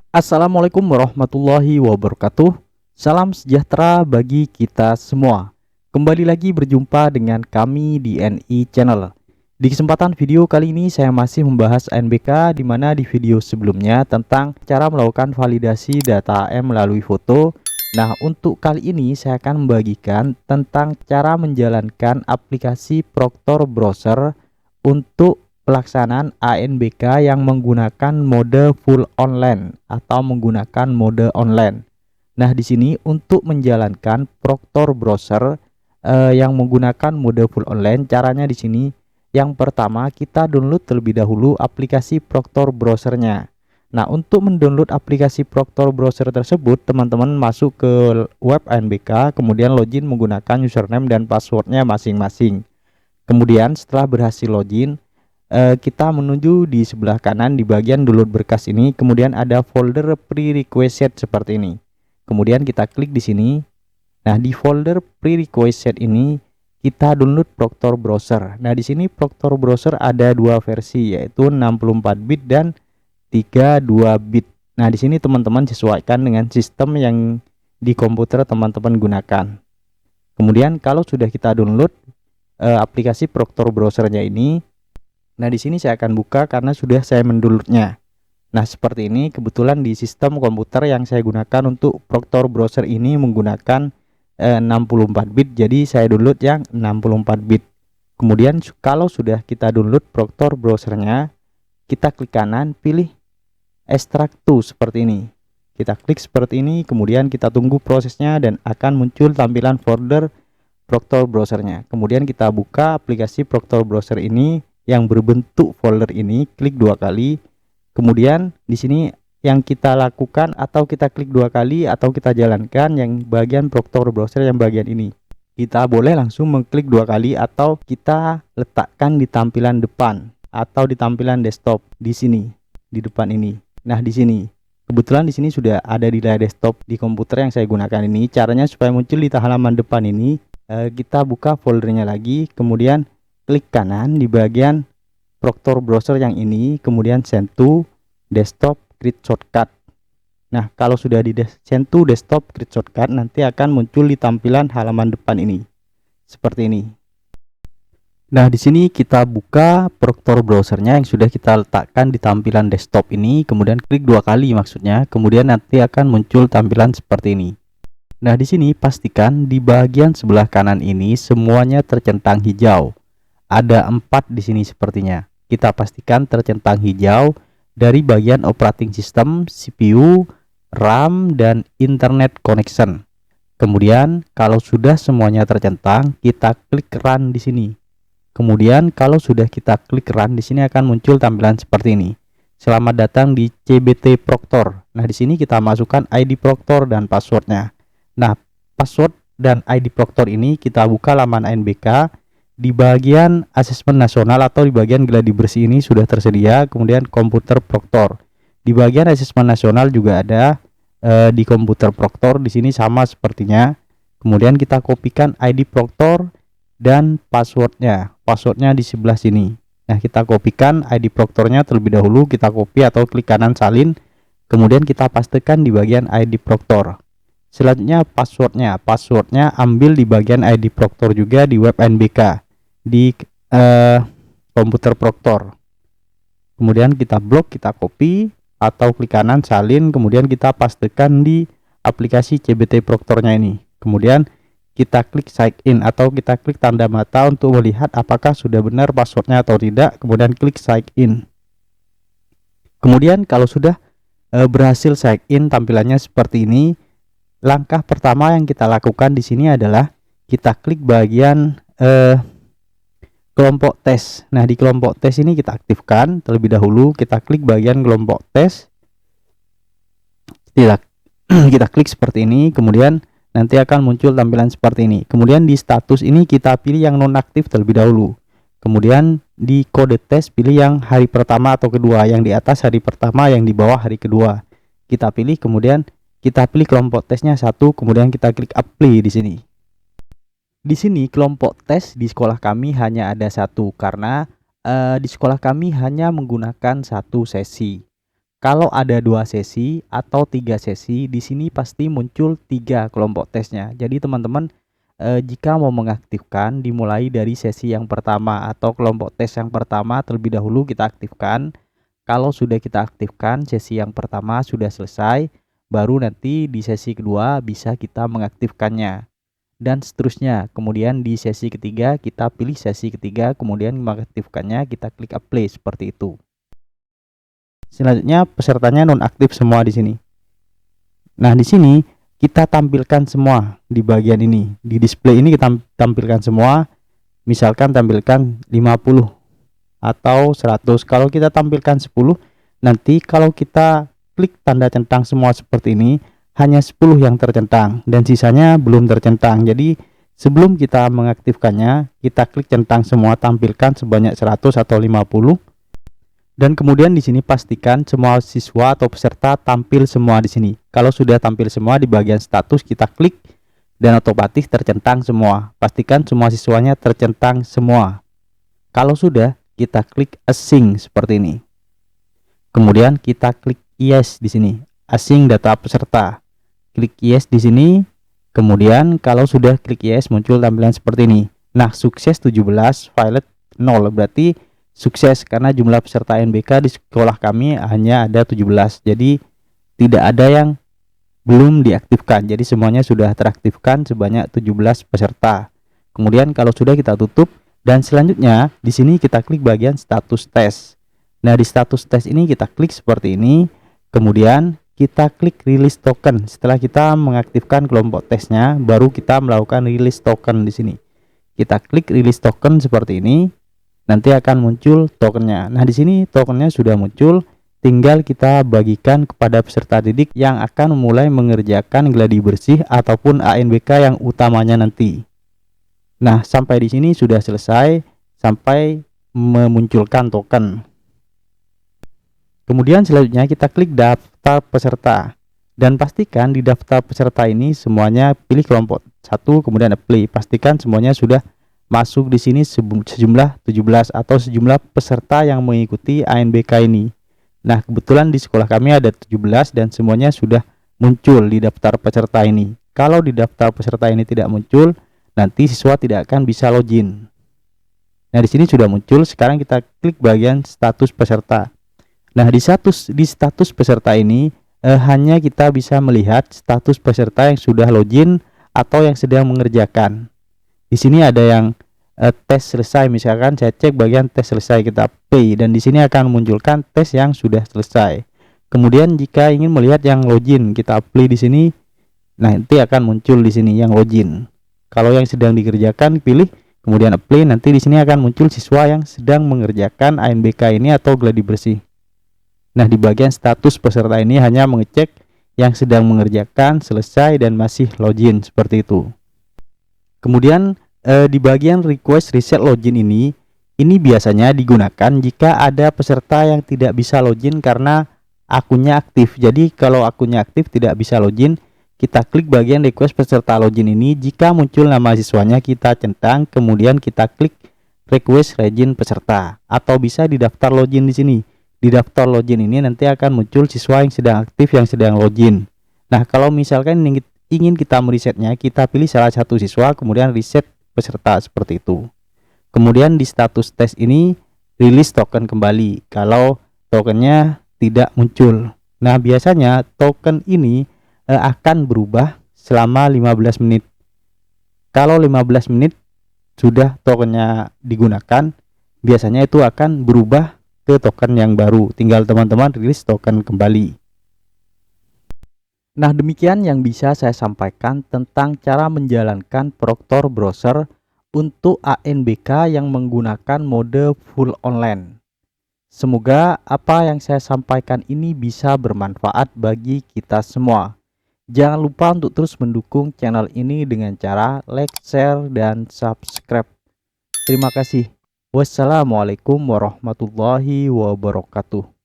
Assalamualaikum warahmatullahi wabarakatuh. Salam sejahtera bagi kita semua. Kembali lagi berjumpa dengan kami di NI Channel. Di kesempatan video kali ini saya masih membahas ANBK, di mana di video sebelumnya tentang cara melakukan validasi data AM melalui foto. Nah, untuk kali ini saya akan membagikan tentang cara menjalankan aplikasi Proctor Browser untuk pelaksanaan ANBK yang menggunakan mode full online atau menggunakan mode online. Nah, di sini untuk menjalankan Proctor Browser yang menggunakan mode full online, caranya di sini yang pertama kita download terlebih dahulu aplikasi Proctor Browsernya. Nah, untuk mendownload aplikasi Proctor Browser tersebut, teman-teman masuk ke web ANBK, kemudian login menggunakan username dan passwordnya masing-masing. Kemudian setelah berhasil login, kita menuju di sebelah kanan di bagian download berkas ini, kemudian ada folder prerequisite seperti ini. Kemudian kita klik di sini. Nah, di folder prerequisite ini kita download Proctor Browser. Nah, di sini Proctor Browser ada dua versi, yaitu 64 bit dan 32 bit. Nah, di sini teman-teman sesuaikan dengan sistem yang di komputer teman-teman gunakan. Kemudian kalau sudah kita download aplikasi Proctor Browsernya ini, nah, di sini saya akan buka karena sudah saya mendownloadnya. Nah, seperti ini. Kebetulan di sistem komputer yang saya gunakan untuk Proctor Browser ini menggunakan 64 bit, jadi saya download yang 64 bit. Kemudian kalau sudah kita download Proctor Browsernya, kita klik kanan, pilih Extract to seperti ini. Kita klik seperti ini, kemudian kita tunggu prosesnya dan akan muncul tampilan folder Proctor Browsernya. Kemudian kita buka aplikasi Proctor Browser ini yang berbentuk folder ini, klik dua kali. Kemudian di sini yang kita lakukan atau kita klik dua kali atau kita jalankan yang bagian Proctor Browser yang bagian ini. Kita boleh langsung mengklik dua kali atau kita letakkan di tampilan depan atau di tampilan desktop di sini, di depan ini. Nah, di sini. Kebetulan di sini sudah ada di layar desktop di komputer yang saya gunakan ini. Caranya supaya muncul di halaman depan ini, kita buka foldernya lagi, kemudian klik kanan di bagian Proctor Browser yang ini, kemudian send to desktop create shortcut. Nah, kalau sudah di send to desktop create shortcut, nanti akan muncul di tampilan halaman depan ini seperti ini. Nah, di sini kita buka Proctor Browsernya yang sudah kita letakkan di tampilan desktop ini, kemudian klik dua kali maksudnya, kemudian nanti akan muncul tampilan seperti ini. Nah, di sini pastikan di bagian sebelah kanan ini semuanya tercentang hijau. Ada 4 di sini sepertinya. Kita pastikan tercentang hijau dari bagian operating system, CPU, RAM, dan internet connection. Kemudian kalau sudah semuanya tercentang, kita klik run di sini. Kemudian kalau sudah kita klik run di sini akan muncul tampilan seperti ini. Selamat datang di CBT Proctor. Nah, di sini kita masukkan ID Proctor dan passwordnya. Nah, password dan ID Proctor ini kita buka laman ANBK. Di bagian asesmen nasional atau di bagian gladi bersih ini sudah tersedia, kemudian komputer Proctor. Di bagian asesmen nasional juga ada di komputer Proctor, di sini sama sepertinya. Kemudian kita kopikan ID Proctor dan passwordnya. Passwordnya di sebelah sini. Nah, kita kopikan ID Proctornya terlebih dahulu, kita copy atau klik kanan salin. Kemudian kita pastekan di bagian ID Proctor. Selanjutnya passwordnya ambil di bagian ID Proctor juga di web ANBK di komputer Proctor. Kemudian kita blok, kita copy atau klik kanan salin, kemudian kita pastekan di aplikasi CBT Proctornya ini. Kemudian kita klik sign in atau kita klik tanda mata untuk melihat apakah sudah benar passwordnya atau tidak, kemudian klik sign in. Kemudian kalau sudah berhasil sign in, tampilannya seperti ini. Langkah pertama yang kita lakukan di sini adalah kita klik bagian kelompok tes. Nah, di kelompok tes ini kita aktifkan terlebih dahulu. Kita klik bagian kelompok tes. Kita klik seperti ini, kemudian nanti akan muncul tampilan seperti ini. Kemudian di status ini kita pilih yang nonaktif terlebih dahulu. Kemudian di kode tes pilih yang hari pertama atau kedua, yang di atas hari pertama, yang di bawah hari kedua. Kita pilih, kemudian kita pilih kelompok tesnya 1, kemudian kita klik apply di sini. Di sini kelompok tes di sekolah kami hanya ada 1 karena di sekolah kami hanya menggunakan 1 sesi. Kalau ada 2 sesi atau 3 sesi, di sini pasti muncul 3 kelompok tesnya. Jadi teman-teman, jika mau mengaktifkan, dimulai dari sesi yang pertama atau kelompok tes yang pertama terlebih dahulu kita aktifkan. Kalau sudah kita aktifkan, sesi yang pertama sudah selesai, baru nanti di sesi kedua bisa kita mengaktifkannya. Dan seterusnya. Kemudian di sesi ketiga kita pilih sesi ketiga, kemudian mengaktifkannya, kita klik apply seperti itu. Selanjutnya pesertanya nonaktif semua di sini. Nah, di sini kita tampilkan semua di bagian ini. Di display ini kita tampilkan semua. Misalkan tampilkan 50 atau 100. Kalau kita tampilkan 10, nanti kalau kita klik tanda centang semua seperti ini, hanya 10 yang tercentang dan sisanya belum tercentang. Jadi sebelum kita mengaktifkannya, kita klik centang semua, tampilkan sebanyak 100 atau 50. Dan kemudian di sini pastikan semua siswa atau peserta tampil semua di sini. Kalau sudah tampil semua, di bagian status kita klik dan otomatis tercentang semua. Pastikan semua siswanya tercentang semua. Kalau sudah, kita klik async seperti ini. Kemudian kita klik yes di sini, async data peserta. Klik yes di sini. Kemudian kalau sudah klik yes, muncul tampilan seperti ini. Nah, sukses 17, failed 0, berarti sukses karena jumlah peserta UNBK di sekolah kami hanya ada 17. Jadi tidak ada yang belum diaktifkan. Jadi semuanya sudah teraktifkan sebanyak 17 peserta. Kemudian kalau sudah, kita tutup dan selanjutnya di sini kita klik bagian status tes. Nah, di status tes ini kita klik seperti ini. Kemudian kita klik release token. Setelah kita mengaktifkan kelompok tesnya, baru kita melakukan release token di sini. Kita klik release token seperti ini. Nanti akan muncul tokennya. Nah, di sini tokennya sudah muncul, tinggal kita bagikan kepada peserta didik yang akan mulai mengerjakan gladi bersih ataupun ANBK yang utamanya nanti. Nah, sampai di sini sudah selesai sampai memunculkan token. Kemudian selanjutnya kita klik daftar peserta dan pastikan di daftar peserta ini semuanya pilih kelompok 1, kemudian apply. Pastikan semuanya sudah masuk di sini sejumlah 17 atau sejumlah peserta yang mengikuti ANBK ini. Nah, kebetulan di sekolah kami ada 17 dan semuanya sudah muncul di daftar peserta ini. Kalau di daftar peserta ini tidak muncul, nanti siswa tidak akan bisa login. Nah, di sini sudah muncul. Sekarang kita klik bagian status peserta. Nah, di status peserta ini hanya kita bisa melihat status peserta yang sudah login atau yang sedang mengerjakan. Di sini ada yang tes selesai, misalkan saya cek bagian tes selesai, kita play dan di sini akan memunculkan tes yang sudah selesai. Kemudian jika ingin melihat yang login, kita play di sini. Nanti akan muncul di sini yang login. Kalau yang sedang dikerjakan pilih, kemudian apply, nanti di sini akan muncul siswa yang sedang mengerjakan ANBK ini atau gladi bersih. Nah, di bagian status peserta ini hanya mengecek yang sedang mengerjakan, selesai dan masih login seperti itu. Kemudian di bagian request reset login ini biasanya digunakan jika ada peserta yang tidak bisa login karena akunnya aktif. Jadi kalau akunnya aktif tidak bisa login, kita klik bagian request peserta login ini. Jika muncul nama siswanya, kita centang, kemudian kita klik request login peserta, atau bisa di daftar login di sini. Di daftar login ini nanti akan muncul siswa yang sedang aktif, yang sedang login. Nah, kalau misalkan ingin kita meresetnya, kita pilih salah satu siswa, kemudian reset peserta seperti itu. Kemudian di status tes ini rilis token kembali kalau tokennya tidak muncul. Nah, biasanya token ini akan berubah selama 15 menit. Kalau 15 menit sudah tokennya digunakan, biasanya itu akan berubah ke token yang baru. Tinggal teman-teman rilis token kembali. Nah, demikian yang bisa saya sampaikan tentang cara menjalankan Proctor Browser untuk ANBK yang menggunakan mode full online. Semoga apa yang saya sampaikan ini bisa bermanfaat bagi kita semua. Jangan lupa untuk terus mendukung channel ini dengan cara like, share, dan subscribe. Terima kasih. Wassalamualaikum warahmatullahi wabarakatuh.